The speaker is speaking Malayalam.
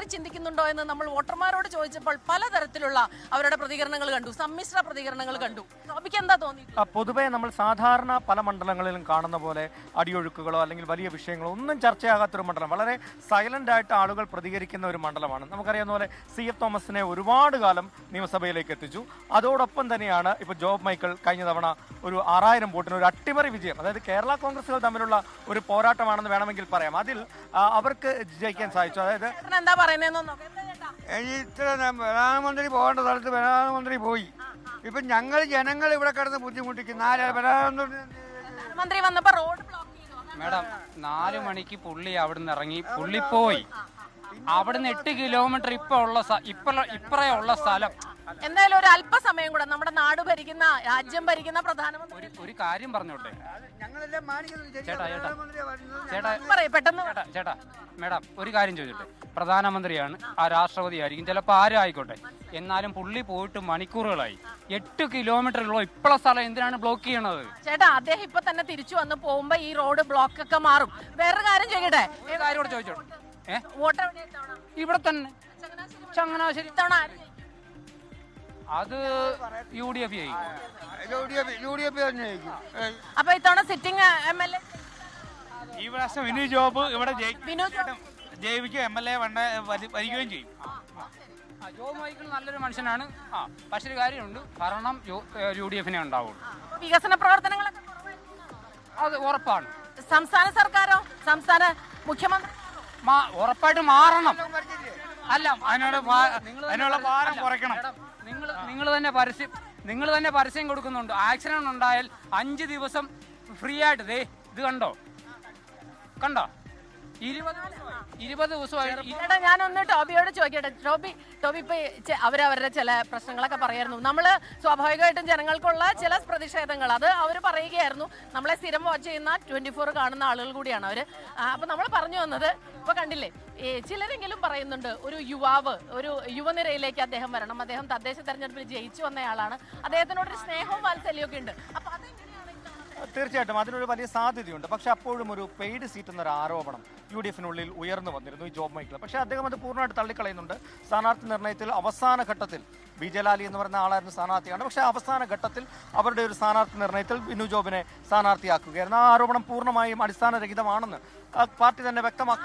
മാറി ചിന്തിക്കുന്നുണ്ടോ എന്ന് നമ്മൾ വോട്ടർമാരോട് ചോദിച്ചപ്പോൾ പലതരത്തിലുള്ള അവരുടെ പ്രതികരണങ്ങൾ കണ്ടു, സമ്മിശ്ര പ്രതികരണങ്ങൾ കണ്ടു. ടോപ്പിക്ക് എന്താ തോന്നി? പൊതുവെ നമ്മൾ സാധാരണ പല മണ്ഡലങ്ങളിലും കാണുന്ന പോലെ അടിയൊഴുക്കുകളോ അല്ലെങ്കിൽ വലിയ വിഷയങ്ങളോ ഒന്നും ചർച്ചയാകാത്തൊരു മണ്ഡലം, വളരെ സൈലന്റ് ആയിട്ട് ആളുകൾ പ്രതികരിക്കുന്ന ഒരു മണ്ഡലമാണ്. നമുക്കറിയാവുന്ന പോലെ CF തോമസിനെ ഒരുപാട് കാലം നിയമസഭയിലേക്ക് എത്തിച്ചു. അതോടൊപ്പം തന്നെയാണ് ഇപ്പോൾ ജോബ് മൈക്കിൾ കഴിഞ്ഞ തവണ ഒരു 6000 വോട്ടിന് ഒരു അട്ടിമറി വിജയം, അതായത് കേരള കോൺഗ്രസുകൾ തമ്മിലുള്ള ഒരു പോരാട്ടമാണെന്ന് വേണമെങ്കിൽ പറയാം, അതിൽ അവർക്ക് ജയിക്കാൻ സാധിച്ചു. അതായത് എന്താ പറയുന്നതെന്നോ ഇത്ര പ്രധാനമന്ത്രി പോകേണ്ട സ്ഥലത്ത് പ്രധാനമന്ത്രി പോയി. ഇപ്പൊ ജനങ്ങൾ ഇവിടെ കിടന്ന് ബുദ്ധിമുട്ടിക്കും. പ്രധാനമന്ത്രി വന്നപ്പോ റോഡ് ബ്ലോക്ക് ചെയ്തു. മേഡം 4 മണിക്ക് പുള്ളി അവിടുന്ന് ഇറങ്ങി, പുള്ളി പോയി. അവിടുന്ന് 8 കിലോമീറ്റർ ഇപ്പറേ ഉള്ള സ്ഥലം. എന്തായാലും ഒരു അല്പസമയം കൂടെ നമ്മുടെ നാട് ഭരിക്കുന്ന, രാജ്യം ഭരിക്കുന്ന പ്രധാനമന്ത്രി ഒരു കാര്യം പറഞ്ഞോട്ടെ ചേട്ടാ മേഡം, ഒരു കാര്യം ചോദിച്ചോട്ടെ. പ്രധാനമന്ത്രിയാണ്, ആ രാഷ്ട്രപതി ആയിരിക്കും, ചിലപ്പോൾ ആരും ആയിക്കോട്ടെ, എന്നാലും പുള്ളി പോയിട്ട് മണിക്കൂറുകളായി. 8 കിലോമീറ്ററുള്ള ഇപ്പോഴുള്ള സ്ഥലം എന്തിനാണ് ബ്ലോക്ക് ചെയ്യണത്? ചേട്ടാ, അദ്ദേഹം ഇപ്പൊ തന്നെ തിരിച്ചു വന്ന് പോകുമ്പോ ഈ റോഡ് ബ്ലോക്ക് ഒക്കെ മാറും. വേറൊരു കാര്യം ചെയ്യട്ടെ, കാര്യോട് ചോദിച്ചോട്ടെ. വോട്ട് ഇവിടെ തന്നെ ചങ്ങനാശ്ശേരി. അത് UDF അപ്പൊ ഇത്തവണ സിറ്റിംഗ് MLA ഈ പ്രാവശ്യം വിനു ജോബ് ഇവിടെ ജയിപ്പിക്കും, MLA വരികയും ചെയ്യും. ജോബ് മൈക്കിൾ നല്ലൊരു മനുഷ്യനാണ്. പക്ഷെ ഒരു കാര്യമുണ്ട്, ഭരണം UDF ഉണ്ടാവുള്ളൂ. വികസന പ്രവർത്തനങ്ങളൊക്കെ അത് ഉറപ്പാണ്. സംസ്ഥാന സർക്കാരോ, സംസ്ഥാന മുഖ്യമന്ത്രി ഉറപ്പായിട്ട് മാറണം. അല്ല, അതിനുള്ള ഭാരം കുറയ്ക്കണം. നിങ്ങൾ തന്നെ പരസ്യം കൊടുക്കുന്നുണ്ട്. ആക്സിഡന്റ് ഉണ്ടായാൽ 5 ദിവസം ഫ്രീ ആയിട്ട്. ഇത് കണ്ടോ 20 ദിവസമായി. ഞാനൊന്ന് ടോബിയോട് ചോദിക്കട്ടെ. ടോബി ഇപ്പൊ അവരവരുടെ ചില പ്രശ്നങ്ങളൊക്കെ പറയായിരുന്നു. നമ്മള് സ്വാഭാവികമായിട്ടും ജനങ്ങൾക്കുള്ള ചില പ്രതിഷേധങ്ങൾ അത് അവർ പറയുകയായിരുന്നു. നമ്മളെ സ്ഥിരം വാച്ച് ചെയ്യുന്ന 24 കാണുന്ന ആളുകൾ കൂടിയാണ് അവര്. അപ്പൊ നമ്മൾ പറഞ്ഞു വന്നത്, ഇപ്പൊ കണ്ടില്ലേ, ചിലരെങ്കിലും പറയുന്നുണ്ട് ഒരു യുവാവ്, ഒരു യുവനിരയിലേക്ക് അദ്ദേഹം വരണം, അദ്ദേഹം തദ്ദേശ തെരഞ്ഞെടുപ്പിൽ ജയിച്ചു വന്നയാളാണ്, അദ്ദേഹത്തിനോടൊരു സ്നേഹവും വാത്സല്യവും ഒക്കെ ഉണ്ട്. അപ്പൊ തീർച്ചയായിട്ടും അതിനൊരു വലിയ സാധ്യതയുണ്ട്. പക്ഷെ അപ്പോഴും ഒരു പെയ്ഡ് സീറ്റ് എന്നൊരു ആരോപണം UDF-നുള്ളിൽ ഉയർന്നു വന്നിരുന്നു ഈ ജോബ് മൈക്കിൾ. പക്ഷേ അദ്ദേഹം അത് പൂർണ്ണമായിട്ട് തള്ളിക്കളയുന്നുണ്ട്. സ്ഥാനാർത്ഥി നിർണ്ണയത്തിൽ അവസാന ഘട്ടത്തിൽ വിജയലാലി എന്ന് പറയുന്ന ആളായിരുന്നു സ്ഥാനാർത്ഥിയാണ്. പക്ഷേ അവസാന ഘട്ടത്തിൽ അവരുടെ ഒരു സ്ഥാനാർത്ഥി നിർണ്ണയത്തിൽ വിനു ജോബിനെ സ്ഥാനാർത്ഥിയാക്കുകയായിരുന്നു. ആ ആരോപണം പൂർണ്ണമായും അടിസ്ഥാനരഹിതമാണെന്ന് പാർട്ടി തന്നെ വ്യക്തമാക്കി.